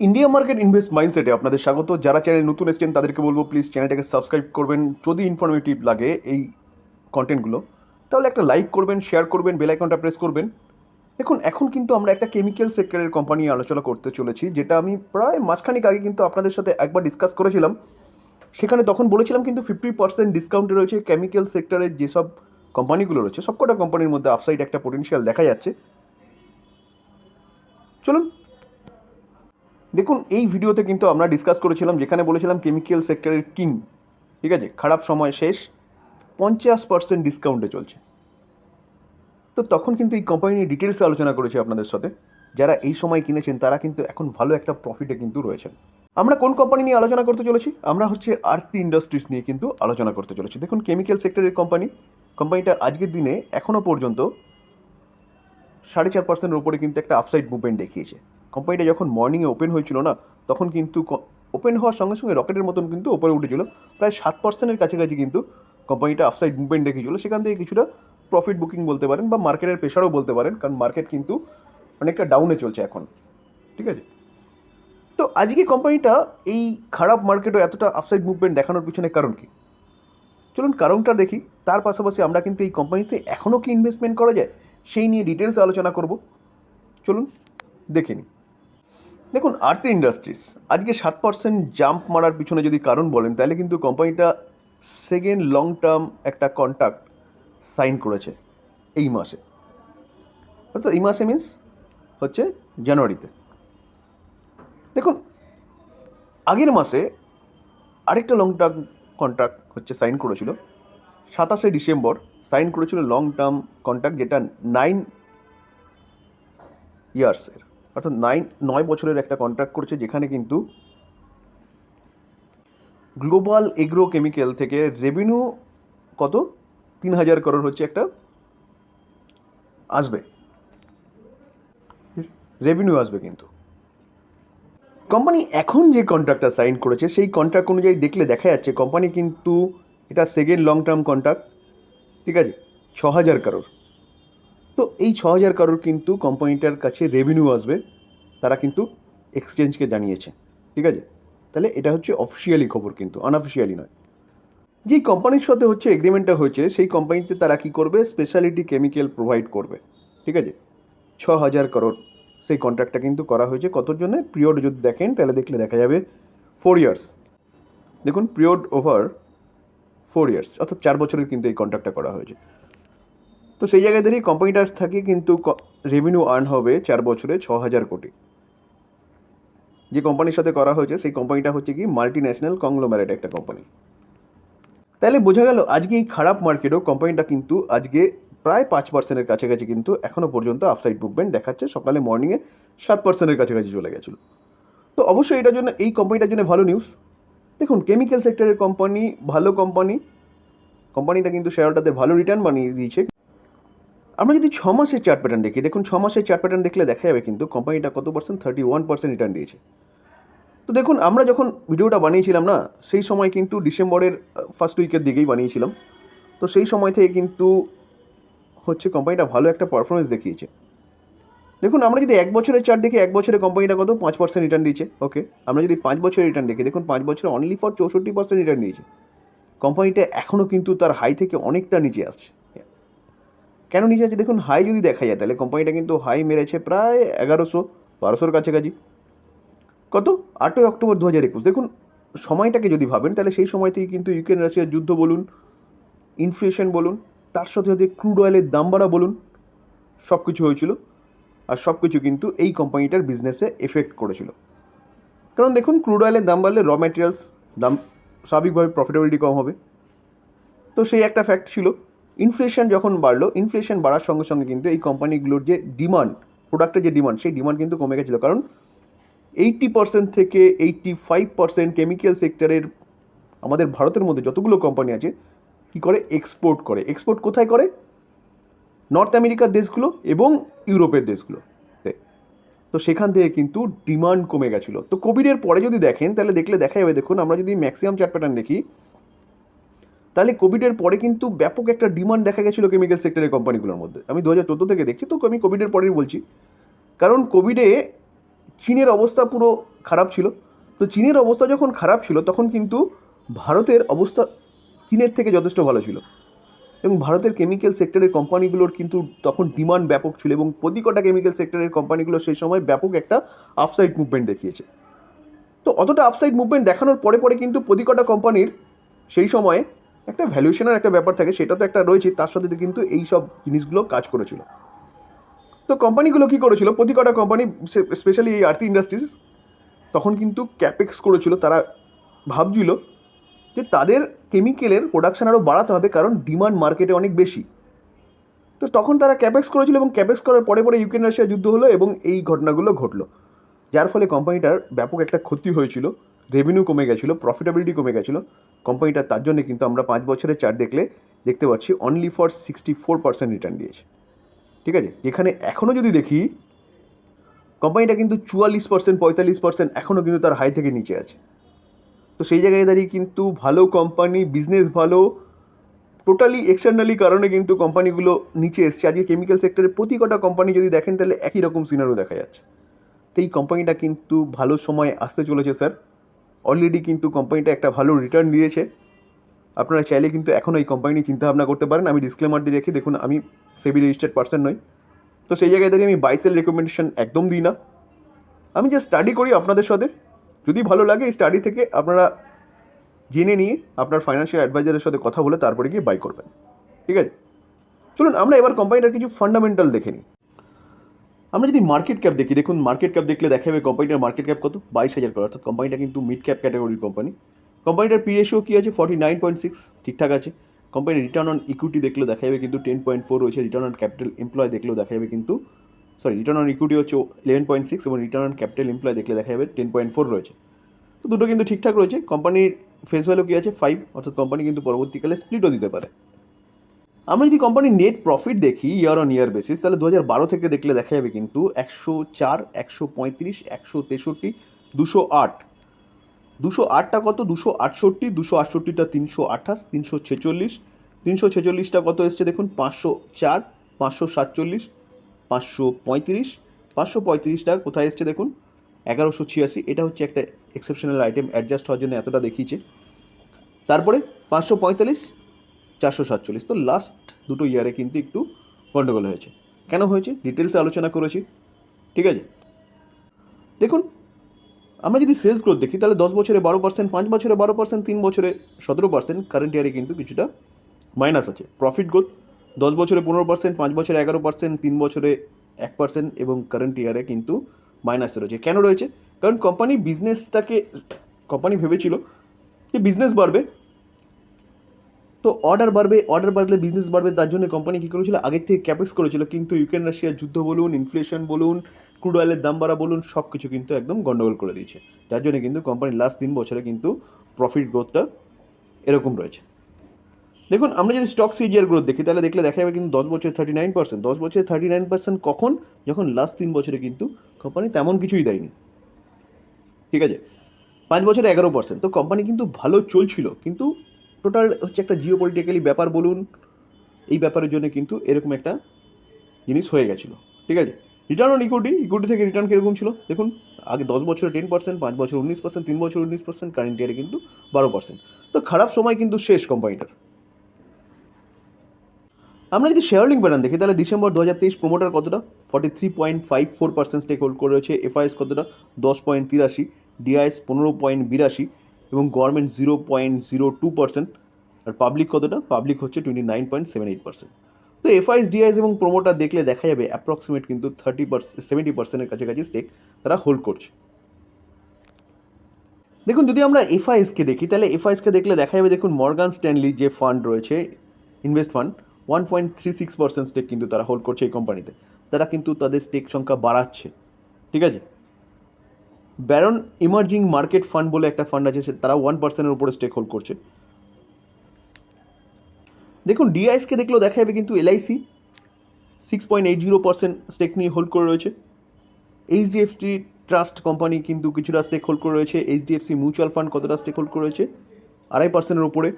India market invest মাইন্ডসেটে আপনাদের স্বাগত। যারা চ্যানেল নতুন এসেছেন তাদেরকে বলবো প্লিজ চ্যানেলটাকে সাবস্ক্রাইব করবেন। যদি ইনফরমেটিভ লাগে এই কন্টেন্টগুলো তাহলে একটা লাইক করবেন, শেয়ার করবেন, বেল আইকনটা প্রেস করবেন। দেখুন, এখন কিন্তু আমরা একটা কেমিক্যাল সেক্টরের কোম্পানি আলোচনা করতে চলেছি, যেটা আমি প্রায় মাসখানেক আগে কিন্তু আপনাদের সাথে একবার ডিসকাস করেছিলাম। সেখানে তখন বলেছিলাম কিন্তু 50% ডিসকাউন্টে রয়েছে কেমিক্যাল সেক্টরের যেসব কোম্পানিগুলো রয়েছে, সবকটা কোম্পানির মধ্যে আপসাইড একটা পোটেনশিয়াল দেখা যাচ্ছে। চলুন দেখুন, এই ভিডিওতে কিন্তু আমরা ডিসকাস করেছিলাম, যেখানে বলেছিলাম কেমিক্যাল সেক্টরের কিং, ঠিক আছে, খারাপ সময় শেষ, 50% ডিসকাউন্টে চলছে। তো তখন কিন্তু এই কোম্পানি নিয়ে ডিটেলসে আলোচনা করেছি আপনাদের সাথে। যারা এই সময় কিনেছেন তারা কিন্তু এখন ভালো একটা প্রফিটে কিন্তু রয়েছেন। আমরা কোন কোম্পানি নিয়ে আলোচনা করতে চলেছি? আমরা হচ্ছে আরতি ইন্ডাস্ট্রিজ নিয়ে কিন্তু আলোচনা করতে চলেছি। দেখুন, কেমিক্যাল সেক্টরের কোম্পানিটা আজকের দিনে এখনও পর্যন্ত 4.5%-এর উপরে কিন্তু একটা আপসাইড মুভমেন্ট দেখিয়েছে। কোম্পানিটা যখন মর্নিংয়ে ওপেন হয়েছিল না, তখন কিন্তু ওপেন হওয়ার সঙ্গে সঙ্গে রকেটের মতন কিন্তু ওপরে উঠেছিল। প্রায় 7%-এর কাছাকাছি কিন্তু কোম্পানিটা আপসাইড মুভমেন্ট দেখিয়েছিল। সেখান থেকে কিছুটা প্রফিট বুকিং বলতে পারেন বা মার্কেটের প্রেশারও বলতে পারেন, কারণ মার্কেট কিন্তু অনেকটা ডাউনে চলছে এখন, ঠিক আছে। তো আজকে কোম্পানিটা এই খারাপ মার্কেটও এতটা আপসাইড মুভমেন্ট দেখানোর পিছনে কারণ কি? চলুন কারণটা দেখি। তার পাশাপাশি আমরা কিন্তু এই কোম্পানিতে এখনও কি ইনভেস্টমেন্ট করা যায় সেই নিয়ে ডিটেলস আলোচনা করব। চলুন দেখে নিই। দেখুন, আরতি ইন্ডাস্ট্রিজ আজকে 7% জাম্প মারার পিছনে যদি কারণ বলেন, তাহলে কিন্তু কোম্পানিটা সেকেন্ড লং টার্ম একটা কন্ট্রাক্ট সাইন করেছে এই মাসে। অর্থাৎ এই মাসে মিন্স হচ্ছে জানুয়ারিতে। দেখুন, আগের মাসে আরেকটা লং টার্ম কন্ট্রাক্ট হচ্ছে সাইন করেছিল 27শে ডিসেম্বর। সাইন করেছিল লং টার্ম কন্ট্রাক্ট, যেটা 9 ইয়ার্সের, অর্থাৎ 9 বছরের একটা কন্ট্রাক্ট করেছে, যেখানে কিন্তু গ্লোবাল এগ্রো কেমিক্যাল থেকে রেভিনিউ কত 3,000 করোড় হচ্ছে একটা আসবে, রেভিনিউ আসবে। কিন্তু কোম্পানি এখন যে কন্ট্রাক্টটা সাইন করেছে সেই কন্ট্রাক্ট অনুযায়ী দেখলে দেখা যাচ্ছে কোম্পানি কিন্তু এটা সেকেন্ড লং টার্ম কন্ট্রাক্ট, ঠিক আছে, 6,000 করোড়। তো এই 6,000 করোড় কিন্তু কোম্পানিটার কাছে রেভিনিউ আসবে, তারা কিন্তু এক্সচেঞ্জকে জানিয়েছে, ঠিক আছে। তাহলে এটা হচ্ছে অফিসিয়ালি খবর, কিন্তু আনঅফিসিয়ালি নয়। যেই কোম্পানির সাথে হচ্ছে এগ্রিমেন্টটা হয়েছে সেই কোম্পানিতে তারা কী করবে, স্পেশালিটি কেমিক্যাল প্রোভাইড করবে, ঠিক আছে। 6,000 করোড় সেই কন্ট্রাক্টটা কিন্তু করা হয়েছে। কতর জন্য পিরিয়ড যদি দেখেন তাহলে দেখলে দেখা যাবে 4 ইয়ার্স। দেখুন, পিরিয়ড ওভার 4 ইয়ার্স, অর্থাৎ 4 বছরের কিন্তু এই কন্ট্রাক্টটা করা হয়েছে। তো সেই জায়গায় দাঁড়িয়ে কোম্পানিটার থেকে কিন্তু রেভিনিউ আর্ন হবে 4 বছরে 6,000 কোটি। যে কোম্পানির সাথে করা হয়েছে সেই কোম্পানিটা হচ্ছে কি মাল্টি ন্যাশনাল কংগ্লোমারেট একটা কোম্পানি। তাহলে বোঝা গেল আজকে এই খারাপ মার্কেটেও কোম্পানিটা কিন্তু আজকে প্রায় 5%-এর কাছাকাছি কিন্তু এখনও পর্যন্ত আপসাইড মুভমেন্ট দেখাচ্ছে। সকালে মর্নিংয়ে 7%-এর কাছাকাছি চলে গেছিলো। তো অবশ্যই এটার জন্য, এই কোম্পানিটার জন্য ভালো নিউজ। দেখুন, কেমিক্যাল সেক্টরের কোম্পানি, ভালো কোম্পানিটা কিন্তু শেয়ার হোল্ডারদের ভালো রিটার্ন বানিয়ে দিয়েছে। আমরা যদি 6 মাসের চার্ট প্যাটার্ন দেখি, দেখুন 6 মাসের চার্ট প্যাটার্ন দেখলে দেখা যাবে কিন্তু কোম্পানিটা কত পার্সেন্ট, 31% রিটার্ন দিয়েছে। তো দেখুন, আমরা যখন ভিডিওটা বানিয়েছিলাম না, সেই সময় কিন্তু ডিসেম্বরের ফার্স্ট উইকের দিকেই বানিয়েছিলাম। তো সেই সময় থেকে কিন্তু হচ্ছে কোম্পানিটা ভালো একটা পারফরমেন্স দেখিয়েছে। দেখুন, আমরা যদি 1 বছরের চার্ট দেখি, 1 বছরে কোম্পানিটা কত 5% রিটার্ন দিয়েছে, ওকে। আমরা যদি 5 বছরের রিটার্ন দেখি, দেখুন 5 বছরে অনলি ফর 64% রিটার্ন দিয়েছে। কোম্পানিটা এখনও কিন্তু তার হাই থেকে অনেকটা নিচে আসছে। কেন নিচে আছে দেখুন, হাই যদি দেখা যায় তাহলে কোম্পানিটা কিন্তু হাই মেরেছে প্রায় 1100-1200-র কাছাকাছি। কত 8ই অক্টোবর 2021। দেখুন, সময়টাকে যদি ভাবেন তাহলে সেই সময় থেকে কিন্তু ইউক্রেন রাশিয়ার যুদ্ধ বলুন, ইনফ্লেশন বলুন, তার সাথে সাথে ক্রুড অয়েলের দাম বাড়া বলুন, সব কিছু হয়েছিল। আর সব কিছু কিন্তু এই কোম্পানিটার বিজনেসে এফেক্ট করেছিল। কারণ দেখুন, ক্রুড অয়েলের দাম বাড়লে র ম্যাটেরিয়ালস দাম স্বাভাবিকভাবে প্রফিটেবিলিটি কম হবে। তো সেই একটা ফ্যাক্ট ছিল। ইনফ্লেশন যখন বাড়লো, ইনফ্লেশন বাড়ার সঙ্গে সঙ্গে কিন্তু এই কোম্পানিগুলোর যে ডিমান্ড, প্রোডাক্টের যে ডিমান্ড, সেই ডিমান্ড কিন্তু কমে গেছিলো। কারণ 80% থেকে 85% কেমিক্যাল সেক্টরের আমাদের ভারতের মধ্যে যতগুলো কোম্পানি আছে কী করে, এক্সপোর্ট করে। এক্সপোর্ট কোথায় করে? নর্থ আমেরিকার দেশগুলো এবং ইউরোপের দেশগুলো। তো সেখান থেকে কিন্তু ডিমান্ড কমে গেছিলো। তো কোভিডের পরে যদি দেখেন তাহলে দেখলে দেখা যাবে, দেখুন আমরা যদি ম্যাক্সিমাম চার্ট প্যাটার্ন দেখি, তাহলে কোভিডের পরে কিন্তু ব্যাপক একটা ডিমান্ড দেখা গেছিলো কেমিক্যাল সেক্টরের কোম্পানিগুলোর মধ্যে। আমি 2014 থেকে দেখছি, তো আমি কোভিডের পরেই বলছি। কারণ কোভিডে চীনের অবস্থা পুরো খারাপ ছিল। তো চীনের অবস্থা যখন খারাপ ছিল তখন কিন্তু ভারতের অবস্থা চীনের থেকে যথেষ্ট ভালো ছিল, এবং ভারতের কেমিক্যাল সেক্টরের কোম্পানিগুলোর কিন্তু তখন ডিমান্ড ব্যাপক ছিল, এবং প্রতি কটা কেমিক্যাল সেক্টরের কোম্পানিগুলো সেই সময় ব্যাপক একটা আপসাইড মুভমেন্ট দেখিয়েছে। তো অতটা আপসাইড মুভমেন্ট দেখানোর পরে পরে কিন্তু প্রতি কটা কোম্পানির সেই সময়ে একটা ভ্যালুয়েশনের একটা ব্যাপার থাকে, সেটা তো একটা রয়েছে, তার সাথে কিন্তু এই সব জিনিসগুলো কাজ করেছিল। তো কোম্পানিগুলো কী করেছিল, প্রতি কটা কোম্পানি, স্পেশালি এই আরতি ইন্ডাস্ট্রিজ, তখন কিন্তু ক্যাপেক্স করেছিল। তারা ভাবছিল যে তাদের কেমিক্যালের প্রোডাকশান আরও বাড়াতে হবে, কারণ ডিমান্ড মার্কেটে অনেক বেশি। তো তখন তারা ক্যাপেক্স করেছিল, এবং ক্যাপেক্স করার পরে পরে ইউক্রেন রাশিয়া যুদ্ধ হলো এবং এই ঘটনাগুলো ঘটলো, যার ফলে কোম্পানিটার ব্যাপক একটা ক্ষতি হয়েছিল, রেভিনিউ কমে গেছিলো, প্রফিটেবিলিটি কমে গেছিলো কোম্পানিটার। তার জন্য কিন্তু আমরা 5 বছরের চার্ট দেখতে পাচ্ছি অনলি ফর 64% রিটার্ন দিয়েছে। ঠিক আছে, যেখানে এখনও যদি দেখি কোম্পানিটা কিন্তু 44% 45% এখনও কিন্তু তার হাই থেকে নিচে আছে। তো সেই জায়গায় দাঁড়িয়ে কিন্তু ভালো কোম্পানি, বিজনেস ভালো, টোটালি এক্সটার্নালি কারণে কিন্তু কোম্পানিগুলো নিচে এসছে। আজকে কেমিক্যাল সেক্টরের প্রতি কটা কোম্পানি যদি দেখেন তাহলে একই রকম সিনারিও দেখা যাচ্ছে। তো এই কোম্পানিটা কিন্তু ভালো সময় আসতে চলেছে স্যার। অলরেডি কিন্তু কোম্পানিটা একটা ভালো রিটার্ন দিয়েছে। আপনারা চাইলে কিন্তু এখনও এই কোম্পানি নিয়ে চিন্তাভাবনা করতে পারেন। আমি ডিসক্লেমার দিয়ে রেখে, দেখুন আমি সেবি রেজিস্টার্ড পার্সন নই, তো সেই জায়গায় দাঁড়িয়ে আমি বাই সেল রেকমেন্ডেশন একদম দিই না। আমি জাস্ট স্টাডি করি আপনাদের সাথে, যদি ভালো লাগে এই স্টাডি থেকে আপনারা জেনে নিয়ে আপনার ফাইন্যান্সিয়াল অ্যাডভাইজারের সাথে কথা বলে তারপরে গিয়ে বাই করবেন। ঠিক আছে, চলুন আমরা এবার কোম্পানিটার কিছু ফান্ডামেন্টাল দেখে নিই। আমরা যদি মার্কেট ক্যাপ দেখি, দেখুন মার্কেট ক্যাপ দেখলে দেখা যাবে কোম্পানিটার মার্কেট ক্যাপ কত, 22,000 করে, অর্থাৎ কোম্পানিটা কিন্তু মিড ক্যাপ ক্যাটাগরির কোম্পানি। কোম্পানিটার পি রেশিও কী আছে, 49.6, ঠিকঠাক আছে। কোম্পানির রিটার্ন অন ইকুইটি দেখলেও দেখা যাবে কিন্তু 10.4 রয়েছে। রিটার্ন অন ক্যাপিটাল এমপ্লয় দেখলেও দেখা যাবে কিন্তু, রিটার্ন অন ইকুইটি হচ্ছে 11.6, এবং রিটার্ন অন ক্যাপিটাল এমপ্লয় দেখলে দেখা যাবে 10.4 রয়েছে। তো দুটো কিন্তু ঠিকঠাক রয়েছে। কোম্পানির ফেস ভ্যালু কী আছে, 5, অর্থাৎ কোম্পানি কিন্তু পরবর্তীকালে স্প্লিটও দিতে পারে। আমরা যদি কোম্পানির নেট প্রফিট দেখি ইয়ার অন ইয়ার বেসিস, তাহলে 2012 থেকে দেখলে দেখা যাবে কিন্তু 104, 135, 163, 208, 208টা কত, 268, 268টা 328, 346, 346টা কত এসছে দেখুন, 504, 547, 535, 535টা কোথায় এসছে দেখুন, 1186। এটা হচ্ছে একটা এক্সেপশনাল আইটেম, অ্যাডজাস্ট হওয়ার জন্য এতটা দেখিয়েছে। তারপরে 545, 447। তো লাস্ট দুটো ইয়ারে কিন্তু একটু গন্ডগোল হয়েছে। কেন হয়েছে ডিটেলসে আলোচনা করেছি। ঠিক আছে, দেখুন আমরা যদি সেলস গ্রোথ দেখি তাহলে 10 বছরে 12%, 5 বছরে 12%, 3 বছরে 17%, কারেন্ট ইয়ারে কিন্তু কিছুটা মাইনাস আছে। প্রফিট গ্রোথ 10 বছরে 15%, 5 বছরে 11%, 3 বছরে 1%, এবং কারেন্ট ইয়ারে কিন্তু মাইনাসে রয়েছে। কেন রয়েছে, কারণ কোম্পানি ভেবেছিল যে বিজনেস বাড়বে, তো অর্ডার বাড়লে বিজনেস বাড়বে, তার জন্য কোম্পানি কী করেছিল, আগের থেকে ক্যাপেক্স করেছিল, কিন্তু ইউক্রেন রাশিয়ার যুদ্ধ বলুন, ইনফ্লেশন বলুন, ক্রুড অয়েলের দাম বাড়া বলুন, সব কিছু কিন্তু একদম গন্ডগোল করে দিয়েছে। যার জন্য কিন্তু কোম্পানির লাস্ট 3 বছরে কিন্তু প্রফিট গ্রোথটা এরকম রয়েছে। দেখুন আমরা যদি স্টক সিজিআর গ্রোথ দেখি তাহলে দেখা যাবে কিন্তু 10 বছরে 39%, 10 বছরে 39% কখন, যখন লাস্ট 3 বছরে কিন্তু কোম্পানি তেমন কিছুই দেয়নি। ঠিক আছে, 5 বছরে 11%। তো কোম্পানি কিন্তু ভালো চলছিল, কিন্তু টোটাল হচ্ছে একটা জিও পলিটিক্যালি ব্যাপার বলুন, এই ব্যাপারের জন্য কিন্তু এরকম একটা জিনিস হয়ে গেছিলো। ঠিক আছে, রিটার্ন অন ইকুইটি থেকে রিটার্ন কীরকম ছিল দেখুন, আগে 10 বছরে 10%, 5 বছর 19%, 3 বছর 19%, কারেন্ট ইয়ারে কিন্তু 12%। তো খারাপ সময় কিন্তু শেষ কোম্পানিটার। আমরা যদি শেয়ার হোল্ডিং প্যাটার্ন দেখি তাহলে ডিসেম্বর 2023 প্রোমোটার কতটা, 43.54% স্টেক হোল্ড করে রয়েছে। এফআইএস কতটা, 10.83, ডিআইএস 15.82, এবং গভর্নমেন্ট 0.02%। আর পাবলিক কতটা, পাবলিক হচ্ছে 29.78%। তো এফআইএস, ডিআইএস এবং প্রোমোটার দেখলে দেখা যাবে অ্যাপ্রক্সিমেট কিন্তু 70%-এর কাছাকাছি স্টেক তারা হোল্ড করছে। দেখুন যদি আমরা এফআইএসকে দেখি তাহলে এফআইএসকে দেখলে দেখা যাবে, দেখুন মর্গান স্ট্যানলি যে ফান্ড রয়েছে, ইনভেস্ট ফান্ড, 1.36% স্টেক কিন্তু তারা হোল্ড করছে এই কোম্পানিতে। তারা কিন্তু তাদের স্টেক সংখ্যা বাড়াচ্ছে। ঠিক আছে, ব্যারন ইমার্জিং মার্কেট ফান্ড বলে একটা ফান্ড আছে, তারা 1%-এর উপরে স্টেক হোল্ড করছে। দেখুন ডিআইএসকে দেখলেও দেখা যাবে কিন্তু এলআইসি 6.80% স্টেক নিয়ে হোল্ড করে রয়েছে। এইচডিএফসি ট্রাস্ট কোম্পানি কিন্তু কিছুটা স্টেক হোল্ড করে রয়েছে। এইচডিএফসি মিউচুয়াল ফান্ড কতটা স্টেক হোল্ড করে রয়েছে, 2.5%-এর উপরে।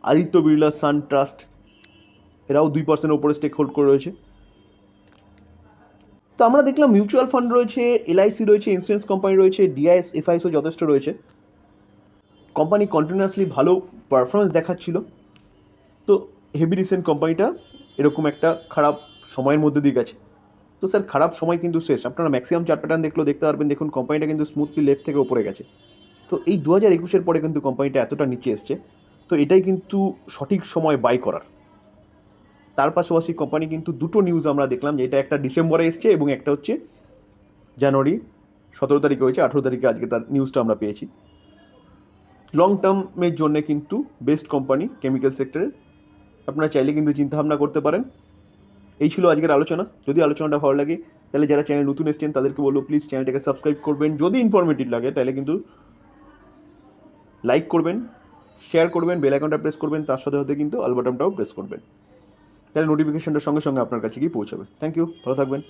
আদিত্য বিড়লা সান ট্রাস্ট এরাও 2%-এর উপরে স্টেক হোল্ড করে রয়েছে। তো আমরা দেখলাম মিউচুয়াল ফান্ড রয়েছে, এলআইসি রয়েছে, ইন্স্যুরেন্স কোম্পানি রয়েছে, ডিআইএস এফআইএসও যথেষ্ট রয়েছে। কোম্পানি কন্টিনিউয়াসলি ভালো পারফরমেন্স দেখাচ্ছিল। তো হেভি রিসেন্ট কোম্পানিটা এরকম একটা খারাপ সময়ের মধ্যে দিয়ে গেছে। তো স্যার খারাপ সময় কিন্তু শেষ। আপনারা ম্যাক্সিমাম চার্ট প্যাটার্ন দেখলেও দেখতে পারবেন, দেখুন কোম্পানিটা কিন্তু স্মুথলি লেফট থেকে ওপরে গেছে। তো এই 2021-এর পরে কিন্তু কোম্পানিটা এতটা নিচে এসছে, তো এটাই কিন্তু সঠিক সময় বাই করার। তার পাশাপাশি কোম্পানি কিন্তু দুটো নিউজ আমরা দেখলাম, যে এটা একটা ডিসেম্বরে এসছে এবং একটা হচ্ছে জানুয়ারি 17 তারিখে হয়েছে, 18 তারিখে আজকে তার নিউজটা আমরা পেয়েছি। লং টার্মের জন্য কিন্তু বেস্ট কোম্পানি কেমিক্যাল সেক্টরে, আপনারা চাইলে কিন্তু চিন্তাভাবনা করতে পারেন। এই ছিল আজকের আলোচনা। যদি আলোচনাটা ভালো লাগে তাহলে যারা চ্যানেল নতুন এসছেন তাদেরকে বলবো প্লিজ চ্যানেলটাকে সাবস্ক্রাইব করবেন। যদি ইনফরমেটিভ লাগে তাহলে কিন্তু লাইক করবেন, শেয়ার করবেন, বেল আইকনটা প্রেস করবেন, তার সাথে সাথে কিন্তু অল বাটনটাও প্রেস করবেন, তাহলে নোটিফিকেশনটা সঙ্গে সঙ্গে আপনার কাছে গিয়ে পৌঁছাবে। থ্যাংক ইউ, ভালো থাকবেন।